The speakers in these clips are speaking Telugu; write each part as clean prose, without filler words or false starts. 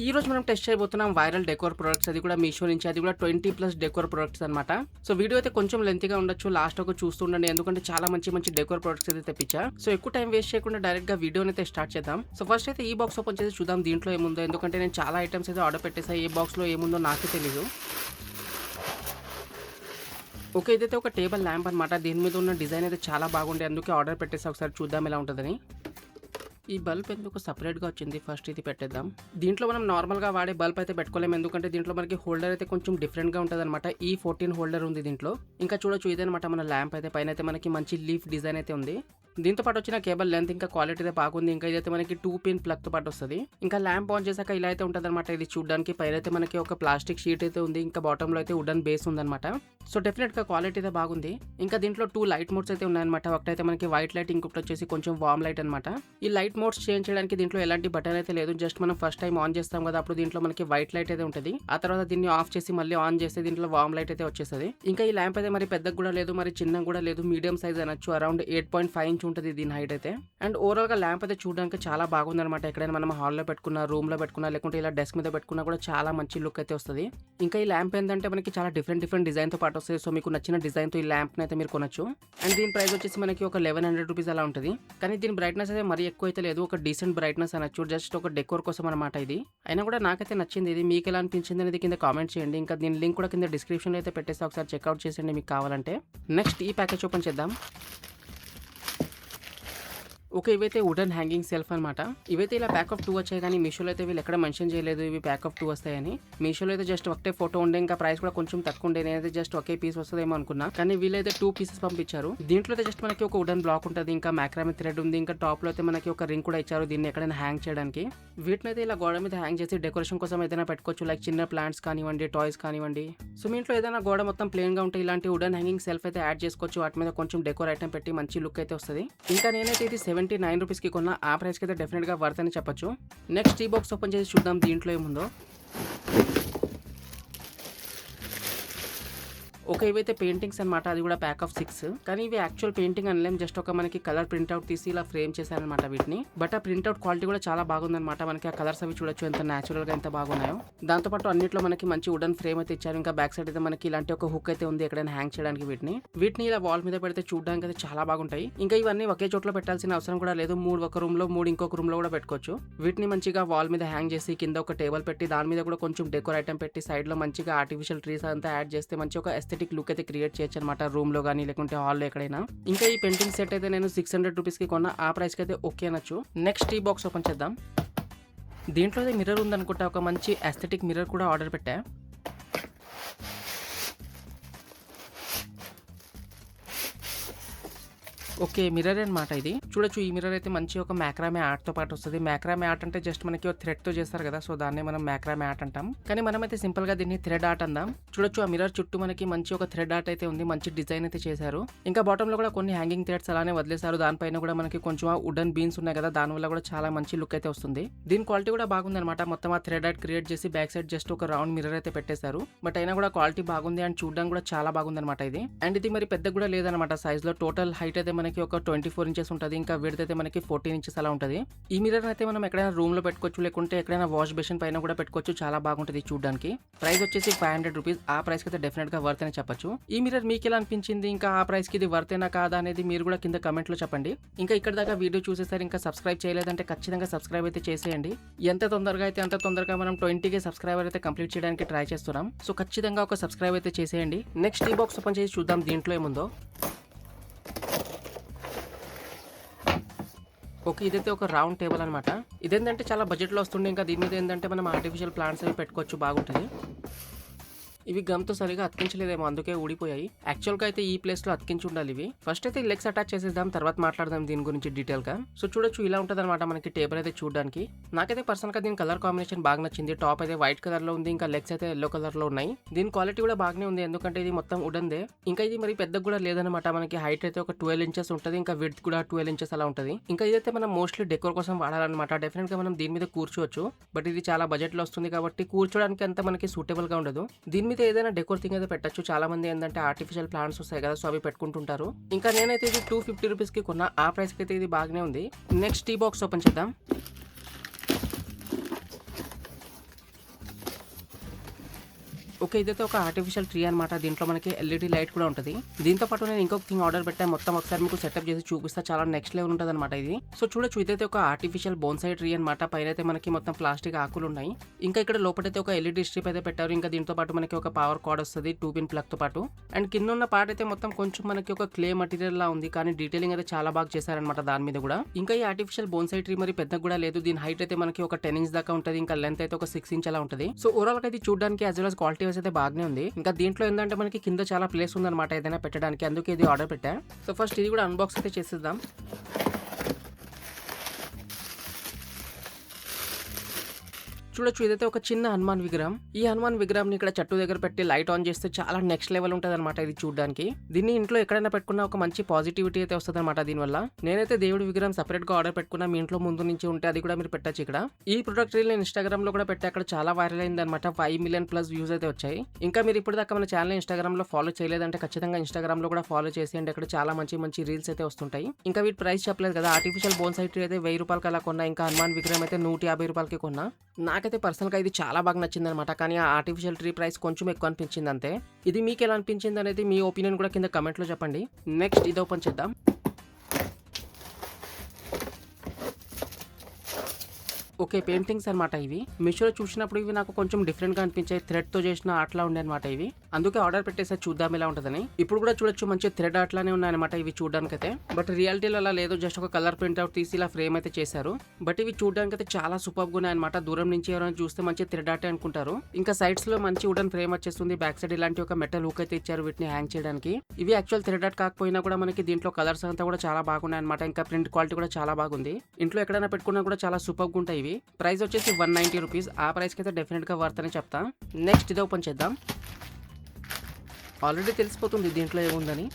ఈ రోజు మనం టెస్ట్ చేయబోతున్నాం వైరల్ డెకోర్ ప్రొడక్ట్స్. అది కూడా మీషో నుంచి, అది కూడా 20+ డెకోర్ ప్రొడక్ట్స్ అనమాట. సో వీడియో అయితే కొంచెం లెంతీగా ఉండొచ్చు, లాస్ట్ ఒక చూస్తుండండి, ఎందుకంటే చాలా మంచి డెకోర్ ప్రొడక్ట్స్ అయితే తెప్పించా. సో ఎక్కువ టైం వేస్ట్ చేయకుండా డైరెక్ట్ గా వీడియోని అయితే స్టార్ట్ చేద్దాం. సో ఫస్ట్ అయితే ఈ బాక్స్ ఓపెన్ చేసి చూద్దాం దీంట్లో ఏముందో, ఎందుకంటే నేను చాలా ఐటమ్స్ అయితే ఆర్డర్ పెట్టేసా, ఏ బాక్స్ లో ఏముందో నాకే తెలీదు. ఓకే, ఇదైతే ఒక టేబుల్ ల్యాంప్ అనమాట. దీని మీద ఉన్న డిజైన్ అయితే చాలా బాగుండే, అందుకే ఆర్డర్ పెట్టేసా. ఒకసారి చూద్దాం ఎలా ఉంటుందని. ఈ బల్బ్ ఎందుకు సపరేట్గా వచ్చింది, ఫస్ట్ ఇది పెట్టేద్దాం. దీంట్లో మనం నార్మల్గా వాడే బల్బ్ అయితే పెట్టుకోలేము, ఎందుకంటే దీంట్లో మనకి హోల్డర్ అయితే కొంచెం డిఫరెంట్గా ఉంటుంది అనమాట. ఈ 14 హోల్డర్ ఉంది దీంట్లో. ఇంకా చూడొచ్చు, ఇదనమాట మన ల్యాంప్ అయితే. పైన అయితే మనకి మంచి లీఫ్ డిజైన్ అయితే ఉంది. దీంతో పాటు వచ్చిన కేబుల్ లెంత్ ఇంకా క్వాలిటీ అయితే బాగుంది. ఇంకా ఇదైతే మనకి 2 పిన్ ప్లగ్ తో పాటు వస్తుంది. ఇంకా ల్యాంప్ ఆన్ చేశాక ఇలా అయితే ఉంటుంది అనమాట. ఇది చూడడానికి పైన అయితే మనకి ఒక ప్లాస్టిక్ షీట్ అయితే ఉంది, ఇంకా బాటమ్ లో అయితే వుడెన్ బేస్ ఉందన్నమాట. సో డెఫినెట్ గా క్వాలిటీ అయితే బాగుంది. ఇంకా దీంట్లో 2 లైట్ మోడ్స్ అయితే ఉన్నాయన్నమాట. ఒకటైతే మనకి వైట్ లైట్, ఇంకొకటి వచ్చేసి కొంచెం వామ్ లైట్ అనమాట. ఈ లైట్ మోడ్స్ చేంజ్ చేయడానికి దీంట్లో ఎలాంటి బటన్ అయితే లేదు. జస్ట్ మనం ఫస్ట్ టైం ఆన్ చేస్తాం కదా, అప్పుడు దీంట్లో మనకి వైట్ లైట్ అయితే ఉంటుంది. ఆ తర్వాత దీన్ని ఆఫ్ చేసి మళ్ళీ ఆన్ చేస్తే దీంట్లో వామ్ లైట్ అయితే వచ్చేస్తుంది. ఇంకా ఈ ల్యాంప్ అయితే మరి పెద్దగా కూడా లేదు, మరి చిన్నగా కూడా లేదు, మీడియం సైజ్ అనొచ్చు. అరౌండ్ 8.5 ఇంచ్ ఉంటుంది దీని హైట్ అయితే. అండ్ ఓవరాల్ గా ల్యాంప్ అయితే చూడడానికి చాలా బాగుంది అనమాట. ఎక్కడైనా మనం హాల్లో పెట్టుకున్నా, రూమ్ లో పెట్టుకున్నా, లేకుంటే ఇలా డెస్క్ మీద పెట్టుకున్నా కూడా చాలా మంచి లుక్ అయితే వస్తుంది. ఇంకా ఈ ల్యాంప్ ఏంటంటే మనకి చాలా డిఫరెంట్ డిజైన్ తో పాటు వస్తుంది. సో మీకు నచ్చిన డిజైన్ తో ఈ ల్యాంప్ అయితే మీరు కొనొచ్చు. అండ్ దీని ప్రైస్ వచ్చేసి మనకి ఒక 1100 రూపీస్ అలా ఉంటుంది. కానీ దీని బ్రైట్నెస్ అయితే మరీ ఎక్కువ అయితే లేదు, ఒక డీసెంట్ బ్రైట్నెస్ అనొచ్చు. జస్ట్ ఒక డెకోర్ కోసం అనమాట ఇది. అయినా కూడా నాకైతే నచ్చింది ఇది. మీకు ఎలా అనిపించింది అనేది కింద కామెంట్ చేయండి. ఇంకా దీని లింక్ కూడా కింద డిస్క్రిప్షన్ లో అయితే పెట్టేస్తే ఒకసారి చెక్అవుట్ చేసేయండి మీకు కావాలంటే. నెక్స్ట్ ఈ ప్యాకేజ్ ఓపెన్ చేద్దాం. ఓకే, ఇవైతే వుడెన్ హ్యాంగింగ్ సెల్ఫ్ అనమాట. ఇవైతే ఇలా ప్యాక్ ఆఫ్ 2 వచ్చాయి, కానీ మీషోలో అయితే వీళ్ళు ఎక్కడ మెన్షన్ చేయలేదు ఇవి ప్యాక్ ఆఫ్ 2 వస్తాయని. మీషోలో అయితే జస్ట్ ఒకటే ఫోటో ఉండే, ఇంకా ప్రైస్ కూడా కొంచెం తక్కువ ఉండే. నేనైతే జస్ట్ ఒకే పీస్ వస్తుందేమో అనుకున్నా, కానీ వీళ్ళైతే 2 పీసెస్ పంపించారు. దీంట్లో అయితే జస్ట్ మనకి ఒక వుడెన్ బ్లాక్ ఉంటుంది, ఇంకా మ్యాక్రామే థ్రెడ్ ఉంది, ఇంకా టాప్ లో అయితే మనకి ఒక రింగ్ కూడా ఇచ్చారు దీన్ని ఎక్కడైనా హ్యాంగ్ చేయడానికి. వీటిని అయితే ఇలా గోడ మీద హ్యాంగ్ చేసి డెకరేషన్ కోసం ఏదైనా పెట్టుకోవచ్చు, లైక్ చిన్న ప్లాంట్స్ కానివ్వండి, టాయ్స్ కానివ్వండి. సో మీ ఇంట్లో ఏదైనా గోడ మొత్తం ప్లేన్ గా ఉంటే ఇలాంటి వుడెన్ హ్యాంగింగ్ సెల్ఫ్ అయితే యాడ్ చేసుకోవచ్చు. వాటి మీద కొంచెం డెకోర్ ఐటమ్ పెట్టి మంచి లుక్ అయితే వస్తుంది. ఇంకా నేనైతే ఇది 79 రూపీస్ కి ఆ ప్రైస్ కి అయితే డెఫినెట్ గా వర్త్ అని చెప్పొచ్చు. నెక్స్ట్ ఈ బాక్స్ ఓపెన్ చేసి చూద్దాం దీంట్లో ఏముందో. ఓకే, ఇవైతే పెయింటింగ్స్ అనమాట. అది కూడా ప్యాక్ ఆఫ్ 6. కానీ ఇవి యాక్చువల్ పెయింటింగ్ అనలేం, జస్ట్ ఒక మనకి కలర్ ప్రింట్అవుట్ తీసి ఇలా ఫ్రేమ్ చేశారనమాట వీటిని. బట్ ఆ ప్రింట్అవుట్ క్వాలిటీ కూడా చాలా బాగుందన్నమాట. మనకి ఆ కలర్స్ అవి చూడొచ్చు ఎంత నేచురల్ గా ఎంత బాగున్నాయో. దాంతోపాటు అన్నిట్లో మనకి మంచి వుడెన్ ఫ్రేమ్ అయితే ఇచ్చారు. ఇంకా బ్యాక్ సైడ్ అయితే మనకి ఇలాంటి ఒక హుక్ అయితే ఉంది ఎక్కడైనా హ్యాంగ్ చేయడానికి. వీటిని ఇలా వాల్ మీద పెడితే చూడడానికి అయితే చాలా బాగుంటాయి. ఇంకా ఇవన్నీ ఒకే చోట్ల పెట్టాల్సిన అవసరం కూడా లేదు. 3 ఒక రూమ్ లో, 3 ఇంకొక రూమ్ లో కూడా పెట్టుకోవచ్చు. వీటిని మంచిగా వాల్ మీద హ్యాంగ్ చేసి కింద ఒక టేబుల్ పెట్టి దాని మీద కూడా కొంచెం డెకోర్ ఐటమ్ పెట్టి సైడ్ లో మంచిగా ఆర్టిఫిషియల్ ట్రీస్ అంతా యాడ్ చేస్తే మంచి ఒక ఎస్థెటిక్ లుక్ అయితే క్రియేట్ చేయొచ్చు అనమాట, రూమ్ లో కానీ లేకుంటే హాల్లో ఎక్కడైనా. ఇంకా ఈ పెయింటింగ్ సెట్ అయితే నేను 600 రూపీస్ కి కొన్నా, ఆ ప్రైస్ కి అయితే ఓకే అనొచ్చు. నెక్స్ట్ ఈ బాక్స్ ఓపెన్ చేద్దాం. దీంట్లో అయితే మిర్రర్ ఉందనుకుంటా, ఒక మంచి ఎస్థెటిక్ మిర్రర్ కూడా ఆర్డర్ పెట్టా. ఓకే, మిర్రర్ అనమాట ఇది. చూడొచ్చు, ఈ మిర్రర్ అయితే మంచి ఒక మ్యాక్రామే ఆర్ట్ తో పాటు వస్తుంది. మ్యాక్రామే ఆర్ట్ అంటే జస్ట్ మనకి థ్రెడ్ తో చేస్తారు కదా, సో దాన్నే మనం మ్యాక్రామే ఆర్ట్ అంటాం. కానీ మనమైతే సింపుల్ గా దీన్ని థ్రెడ్ ఆర్ట్ అందాం. చూడొచ్చు, ఆ మిర్రర్ చుట్టూ మనకి మంచి ఒక థ్రెడ్ ఆర్ట్ అయితే ఉంది, మంచి డిజైన్ అయితే చేశారు. ఇంకా బాటమ్ లో కూడా కొన్ని హ్యాంగింగ్ థ్రెడ్స్ అలానే వదిలేశారు. దానిపైన కూడా మనకి కొంచెం వుడెన్ బీన్స్ ఉన్నాయి కదా, దాని వల్ల కూడా చాలా మంచి లుక్ అయితే వస్తుంది. దీని క్వాలిటీ కూడా బాగుంది అనమాట. మొత్తం ఆ థ్రెడ్ ఆర్ట్ క్రియేట్ చేసి బ్యాక్ సైడ్ జస్ట్ ఒక రౌండ్ మిర్రర్ అయితే పెట్టేశారు. బట్ అయినా కూడా క్వాలిటీ బాగుంది అండ్ చూడడానికి కూడా చాలా బాగుంది అనమాట ఇది. అండ్ ఇది మరి పెద్ద కూడా లేదనమాట సైజ్ లో. టోటల్ హైట్ అయితే మనకి ఒక 24 ఇంచెస్ ఉంటుంది, ఇంకా విడ్త్ అయితే మనకి 14 ఇంచెస్ అలా ఉంటుంది. ఈ మిర్రర్ అయితే మనం ఎక్కడైనా రూమ్ లో పెట్టుకోవచ్చు, లేకుంటే ఎక్కడైనా వాష్ బేసిన్ పైన కూడా పెట్టుకోవచ్చు. చాలా బాగుంటుంది చూడడానికి. ప్రైస్ వచ్చేసి 500 రూపీస్. ఆ ప్రైస్ కి అయితే డెఫినెట్ గా వర్త్ అని చెప్పొచ్చు. ఈ మిర్రర్ మీకు ఎలా అనిపించింది, ఇంకా ఆ ప్రైస్ కి ఇది వర్తేనా కాదా అనేది మీరు కూడా కింద కమెంట్ లో చెప్పండి. ఇంకా ఇక్కడ దాకా వీడియో చూసేసరి ఇంకా సబ్స్క్రైబ్ చేయలేదంటే ఖచ్చితంగా సబ్స్క్రైబ్ అయితే చేసేయండి. ఎంత తొందరగా అయితే అంత తొందరగా మనం 20K సబ్స్క్రైబర్ అయితే కంప్లీట్ చేయడానికి ట్రై చేస్తున్నాం. సో ఖచ్చితంగా ఒక సబ్స్క్రైబ్ అయితే చేసేయండి. నెక్స్ట్ ఈ బాక్స్ ఓపెన్ చేసి చూద్దాం దీంట్లో ఏముందో. ఓకే, ఇదైతే ఒక రౌండ్ టేబుల్ అనమాట. ఇదేంటంటే చాలా బడ్జెట్ లో వస్తుంది. ఇంకా దీని మీద ఏంటంటే మనం ఆర్టిఫిషియల్ ప్లాంట్స్ అవి పెట్టుకోవచ్చు, బాగుంటుంది. ఇవి గమ్తో సరిగా అతికించలేదేమో, అందుకే ఊడిపోయాయి. యాక్చువల్ గా అయితే ఈ ప్లేస్ లో అతికించి ఉండాలి ఇవి. ఫస్ట్ అయితే లెగ్స్ అటాచ్ చేసేద్దాం, తర్వాత మాట్లాడదాం దీని గురించి డీటెయిల్ గా. సో చూడొచ్చు, ఇలా ఉంటది అనమాట మనకి టేబుల్ అయితే చూడడానికి. నాకైతే పర్సనల్ గా దీని కలర్ కాంబినేషన్ బాగా నచ్చింది. టాప్ అయితే వైట్ కలర్ లో ఉంది, ఇంకా లెగ్స్ అయితే ఎల్లో కలర్ లో ఉన్నాయి. దీని క్వాలిటీ కూడా బాగానే ఉంది, ఎందుకంటే ఇది మొత్తం వుడెన్దే. ఇంకా ఇది మరి పెద్దగా కూడా లేదనమాట. మనకి హైట్ అయితే ఒక 12 ఇంచెస్ ఉంటుంది, ఇంకా విడ్త్ కూడా 12 ఇంచెస్ అలా ఉంటుంది. ఇంకా ఇదైతే మనం మోస్ట్లీ డెకోర్ కోసం వాడాలన్నమాట. డెఫినెట్ గా మనం దీని మీద కూర్చోవచ్చు, బట్ ఇది చాలా బడ్జెట్ లో వస్తుంది కాబట్టి కూర్చోడానికి అంత మనకి సూటబుల్ గా ఉండదు. దీని మీద ఏదైనా డెకోర్ థింగ్ అయితే పెట్టచ్చు. చాలా మంది ఏంటంటే ఆర్టిఫిషియల్ ప్లాంట్స్ వస్తాయి కదా, సో అవి పెట్టుకుంటుంటారు. ఇంకా నేనైతే ఇది 250 రూపీస్ కి కొన్నా, ఆ ప్రైస్ కి అయితే ఇది బాగానే ఉంది. నెక్స్ట్ ఈ బాక్స్ ఓపెన్ చేద్దాం. ఓకే. ఇదైతే ఒక ఆర్టిఫిషియల్ ట్రీ అనమాట. దీంట్లో మనకి ఎల్ఈడీ లైట్ కూడా ఉంటది. దీంతో పాటు నేను ఇంకొక థింగ్ ఆర్డర్ పెట్టాను. మొత్తం ఒకసారి మీకు సెటప్ చేసి చూపిస్తా. చాలా నెక్స్ట్ లెవెల్ ఉంటదనమాట ఇది. సో చూడొచ్చు, ఇదైతే ఒక ఆర్టిఫిషియల్ బోన్సై ట్రీ అనమాట. పైనైతే మనకి మొత్తం ప్లాస్టిక్ ఆకులు ఉన్నాయి. ఇంకా ఇక్కడ లోపలైతే ఒక ఎల్ఈడీ స్ట్రిప్ అయితే పెట్టారు. ఇంకా దీంతో పాటు మనకి ఒక పవర్ కార్డ్ వస్తుంది 2 పిన్ ప్లగ్ తో పాటు. అండ్ కింద ఉన్న పార్ట్ అయితే మొత్తం కొంచెం మనకి ఒక క్లే మెటీరియల్ లా ఉంది. కానీ డీటెయిలింగ్ అయితే చాలా బాగా చేశారనమాట దాని మీద కూడా. ఇంకా ఈ ఆర్టిఫిషియల్ బోన్సై ట్రీ మరి పెద్దగా కూడా లేదు. దీని హైట్ అయితే మనకి ఒక 10 ఇంచ్ దాకా ఉంటుంది. ఇంకా లెంత్ అయితే ఒక 6 ఇంచ్ అలా ఉంటుంది. సో ఓవరాల్ గా ఇది చూడడానికి as well as quality wise అయితే బాగానే ఉంది. ఇంకా దీంట్లో ఏంటంటే మనకి కింద చాలా ప్లేస్ ఉందన్నమాట ఏదైనా పెట్టడానికి. అందుకే ఇది ఆర్డర్ పెట్టా. సో ఫస్ట్ ఇది కూడా అన్బాక్స్ అయితే చేసేద్దాం. చూడొచ్చు, ఇదైతే ఒక చిన్న హనుమాన్ విగ్రహం. ఈ హనుమాన్ విగ్రహం ఇక్కడ చెట్టు దగ్గర పెట్టి లైట్ ఆన్ చేస్తే చాలా నెక్స్ట్ లెవెల్ ఉంటుంది అనమాట ఇది చూడడానికి. దీన్ని ఇంట్లో ఎక్కడైనా పెట్టుకున్న ఒక మంచి పాజిటివిటీ అయితే వస్తుంది అనమాట దీనివల్ల. నేనైతే దేవుడి విగ్రహం సెపరేట్ గా ఆర్డర్ పెట్టుకున్నా. మీ ఇంట్లో ముందు నుంచి ఉంటే అది కూడా మీరు పెట్టచ్చు ఇక్కడ. ఈ ప్రొడక్ట్ నేను ఇన్స్టాగ్రామ్ లో కూడా పెట్టి అక్కడ చాలా వైరల్ అయింది అనమాట. 5 మిలియన్ ప్లస్ వ్యూస్ అయితే వచ్చాయి. ఇంకా మీరు ఇప్పుడు దాకా మన ఛానల్ ఇన్స్టాగ్రామ్ లో ఫాలో చేయలేదంటే ఖచ్చితంగా ఇన్స్టాగ్రామ్ లో కూడా ఫాలో చేసేయండి. అక్కడ చాలా మంచి మంచి రీల్స్ అయితే వస్తుంటాయి. ఇంకా వీటి ప్రైస్ చెప్పలేదు కదా. ఆర్టిఫిషియల్ బోన్సై ట్రీ అయితే 1000 రూపాయలకి అలా కొన్నా. ఇంకా హనుమాన్ విగ్రహం అయితే 150 రూపాయలకి కొన్నా. నాకైతే పర్సనల్ గా ఇది చాలా బాగా నచ్చింది అనమాట. కానీ ఆ ఆర్టిఫిషియల్ ట్రీ ప్రైస్ కొంచెం ఎక్కువ అనిపించింది అంతే. ఇది మీకు ఎలా అనిపించింది అనేది మీ ఒపీనియన్ కూడా కింద కమెంట్ లో చెప్పండి. నెక్స్ట్ ఇది ఓపెన్ చేద్దాం. ఓకే, పెయింటింగ్స్ అనమాట ఇవి. మీషోలో చూసినప్పుడు ఇవి నాకు కొంచెం డిఫరెంట్ గా అనిపించాయి. థ్రెడ్ తో చేసిన ఆర్ట్ లా ఉండే అనమాట ఇవి. అందుకే ఆర్డర్ పెట్టేసా చూద్దాం ఎలా ఉంటుందని. ఇప్పుడు కూడా చూడొచ్చు, మంచి థ్రెడ్ ఆర్ట్ లానే ఉన్నాయన్నమాట ఇవి చూడడానికి అయితే. బట్ రియాలిటీలో అలా లేదు. జస్ట్ ఒక కలర్ ప్రింట్ అవుట్ తీసి ఇలా ఫ్రేమ్ అయితే చేశారు. బట్ ఇవి చూడడానికి అయితే చాలా సూపర్ గా ఉన్నాయన్నమాట. దూరం నుంచి ఎవరైనా చూస్తే మంచి థ్రెడ్ ఆర్ట్ అనుకుంటారు. ఇంకా సైడ్స్ లో మంచి వుడెన్ ఫ్రేమ్ వచ్చేస్తుంది. బ్యాక్ సైడ్ ఇలాంటి ఒక మెటల్ హుక్ అయితే ఇచ్చారు వీటిని హ్యాంగ్ చేయడానికి. ఇవి యాక్చువల్ థ్రెడ్ ఆర్ట్ కాకపోయినా కూడా మనకి దీంట్లో కలర్స్ అంతా కూడా చాలా బాగున్నాయి అనమాట. ఇంకా ప్రింట్ క్వాలిటీ కూడా చాలా బాగుంది. ఇంట్లో ఎక్కడైనా పెట్టుకున్నా కూడా చాలా సూపర్ గా ఉంటాయి ఇవి. ప్రైస్ వచ్చేసి 190 రూపీస్. ఆ ప్రైస్కి అయితే డెఫినెట్ గా వర్త్ అని చెప్తా. నెక్స్ట్ ఇది ఓపెన్ చేద్దాం. ఆల్రెడీ తెలిసిపోతుంది దీంట్లో ఏముందని.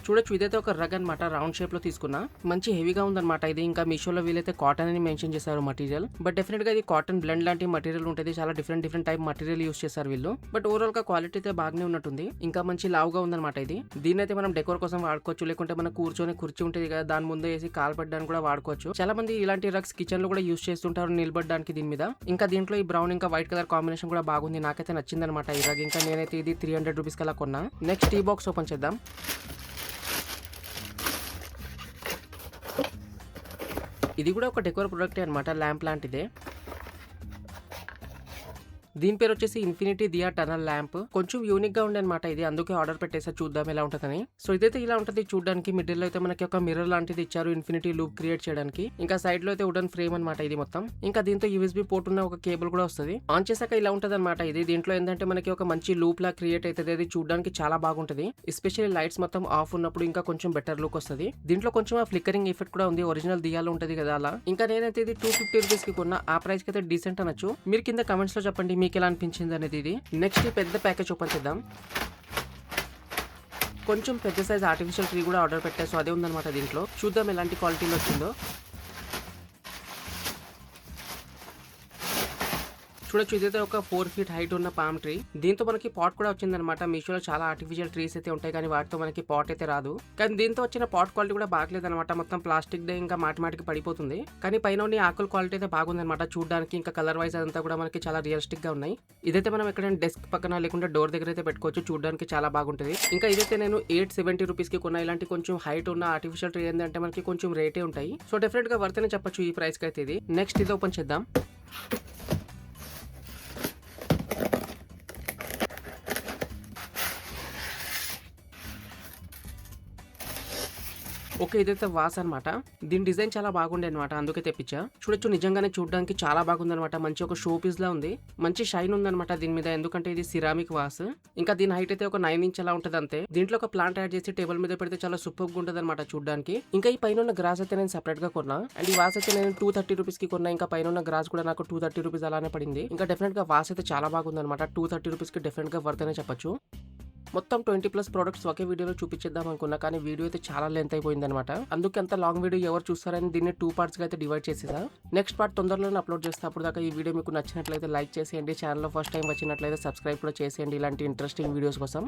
చూడొచ్చు, ఇదైతే ఒక రగ్ అనమాట. రౌండ్ షేప్ లో తీసుకున్నా. మంచి హెవీగా ఉందన్నమాట ఇది. ఇంకా మీషోలో వీలైతే కాటన్ అని మెన్షన్ చేశారు మటీరియల్. బట్ డెఫినెట్ గా ఇది కాటన్ బ్లెండ్ లాంటి మటీరియల్ ఉంటుంది. చాలా డిఫరెంట్ టైప్ మటీరియల్ యూస్ చేశారు వీళ్ళు. బట్ ఓవరాల్ గా క్వాలిటీ అయితే బాగానే ఉన్నట్టుంది. ఇంకా మంచి లావుగా ఉందన్నమాట ఇది. దీని అయితే మనం డెకోర్ కోసం వాడుకోవచ్చు. లేకుంటే మనం కూర్చొని కుర్చీ ఉంటుంది కదా, దాని ముందే వేసి కాలు పెట్టడానికి కూడా వాడుకోవచ్చు. చాలా మంది ఇలాంటి రగ్స్ కిచెన్ లో కూడా యూస్ చేస్తుంటారు నిలబడడానికి దీని మీద. ఇంకా దీంట్లో ఈ బ్రౌన్ ఇంకా వైట్ కలర్ కాంబినేషన్ కూడా బాగుంది. నాకైతే నచ్చింది అనమాట ఈ రగ్. ఇంకా నేనైతే ఇది 300 రూపీస్ కల్లా కొన్నా. నెక్స్ట్ ఈ బాక్స్ ఓపెన్ చేద్దాం. ఇది కూడా ఒక డెకోర్ ప్రొడక్టే అనమాట. ల్యాంప్ లాంటిదే. దీని పేరు వచ్చేసి ఇన్ఫినిటీ దియా టనల్ ల్యాంప్. కొంచెం యూనిక్ గా ఉండే అనమాట ఇది. అందుకే ఆర్డర్ పెట్టేసా చూద్దాం ఎలా ఉంటుందని. సో ఇదైతే ఇలా ఉంటుంది చూడడానికి. మిడిల్ లో అయితే మనకి ఒక మిర్రర్ లాంటిది ఇచ్చారు ఇన్ఫినిటీ లూప్ క్రియేట్ చేయడానికి. ఇంకా సైడ్ లో అయితే వుడెన్ ఫ్రేమ్ అనమాట ఇది మొత్తం. ఇంకా దీంతో యూఎస్బీ పోర్ట్ ఉన్న ఒక కేబుల్ కూడా వస్తుంది. ఆన్ చేసాక ఇలా ఉంటది అనమాట ఇది. దీంట్లో ఏంటంటే మనకి ఒక మంచి లూప్ లా క్రియేట్ అవుతుంది. అది చూడడానికి చాలా బాగుంటుంది. ఎస్పెషల్లీ లైట్స్ మొత్తం ఆఫ్ ఉన్నప్పుడు ఇంకా కొంచెం బెటర్ లుక్ వస్తుంది. దీంట్లో కొంచెం ఆ ఫ్లిక్కరింగ్ ఎఫెక్ట్ కూడా ఉంది. ఒరిజినల్ దియాలో ఉంటది కదా అలా. ఇంకా నేనైతే ఇది 250 రూపీస్ కి కొన్నా. ఆ ప్రైస్ కి అయితే డీసెంట్ అనొచ్చు. మీరు కింద కమెంట్స్ లో చెప్పండి మీకు ఎలా అనిపించింది అనేది ఇది. నెక్స్ట్ పెద్ద ప్యాకేజ్ ఓపెన్ చేద్దాం. కొంచెం పెద్ద సైజ్ ఆర్టిఫిషియల్ ట్రీ కూడా ఆర్డర్ పెట్టా. సో అదే ఉందన్నమాట దీంట్లో. చూద్దాం ఎలాంటి క్వాలిటీలో వచ్చిందో. చూడొచ్చు, ఇదైతే ఒక 4 ఫీట్ హైట్ ఉన్న పామ్ ట్రీ. దీంతో మనకి పాట్ కూడా వచ్చిందనమాట. మీషోలో చాలా ఆర్టిఫిషియల్ ట్రీస్ అయితే ఉంటాయి కానీ వాటితో మనకి పాట్ అయితే రాదు. కానీ దీంతో వచ్చిన పాట్ క్వాలిటీ కూడా బాగలేదు అనమాట. మొత్తం ప్లాస్టిక్ దే ఇంకా మాటిమాటికి పడిపోతుంది. కానీ పైన ఆకుల క్వాలిటీ అయితే బాగుందన్నమాట చూడడానికి. ఇంకా కలర్ వైజ్ అదంతా కూడా మనకి చాలా రియలిస్టిక్ గా ఉన్నాయి. ఇదైతే మనం ఎక్కడైనా డెస్క్ పక్కన లేకుంటే డోర్ దగ్గర అయితే పెట్టుకోవచ్చు. చూడడానికి చాలా బాగుంటుంది. ఇంకా ఇదైతే నేను 870 రూపీస్ కి కొన్నా. ఇలాంటి కొంచెం హైట్ ఉన్న ఆర్టిఫిషియల్ ట్రీ ఏంటంటే మనకి కొంచెం రేటే ఉంటాయి. సో డెఫినెట్ గా వర్త్ అని చెప్పొచ్చు ఈ ప్రైస్ కి అయితే ఇది. నెక్స్ట్ ఇది ఓపెన్ చేద్దాం. ఓకే, ఇదైతే వాస్ అనమాట. దీని డిజైన్ చాలా బాగుండే అనమాట. అందుకే తెప్పించా. చూడొచ్చు, నిజంగానే చూడడానికి చాలా బాగుంది అనమాట. మంచి ఒక షో పీస్ లా ఉంది. మంచి షైన్ ఉందన్నమాట దీని మీద. ఎందుకంటే ఇది సిరామిక్ వాస్. ఇంకా దీని హైట్ అయితే ఒక 9 ఇంచ్ అలా ఉంటది అంతే. దీంట్లో ఒక ప్లాంట్ యాడ్ చేసి టేబుల్ మీద పెడితే చాలా సూపర్ గా ఉంటది అనమాట చూడడానికి. ఇంకా ఈ పైన ఉన్న గ్రాస్ అయితే నేను సెపరేట్ గా కొన్నా. అండ్ ఈ వాస్ అయితే నేను 230 రూపీస్ కి కొన్నా. ఇంకా పైన ఉన్న గ్రాస్ కూడా నాకు 230 రూపీస్ అలానే పడింది. ఇంకా డెఫినెట్ గా వాస్ అయితే చాలా బాగుంది అనమాట. 230 రూపీస్ కి డెఫినెట్ గా వర్త్ అనే చెప్పొచ్చు. మొత్తం 20+ ప్రొడక్ట్స్ ఒకే వీడియోలో చూపించేద్దాం అనుకున్నా. కానీ వీడియో అయితే చాలా లెంత్ అయిపోయింది అనమాట. అందుకే అంత లాంగ్ వీడియో ఎవరు చూస్తారని దీన్ని 2 పార్ట్స్ గా అయితే డివైడ్ చేసేసా. నెక్స్ట్ పార్ట్ తొందరలోనే అప్లోడ్ చేస్తే. అప్పుడు దాకా ఈ వీడియో మీకు నచ్చినట్లయితే లైక్ చేసేయండి. ఛానల్లో ఫస్ట్ టైం వచ్చినట్లయితే సబ్స్క్రైబ్ కూడా చేసేయండి ఇలాంటి ఇంట్రెస్టింగ్ వీడియోస్ కోసం.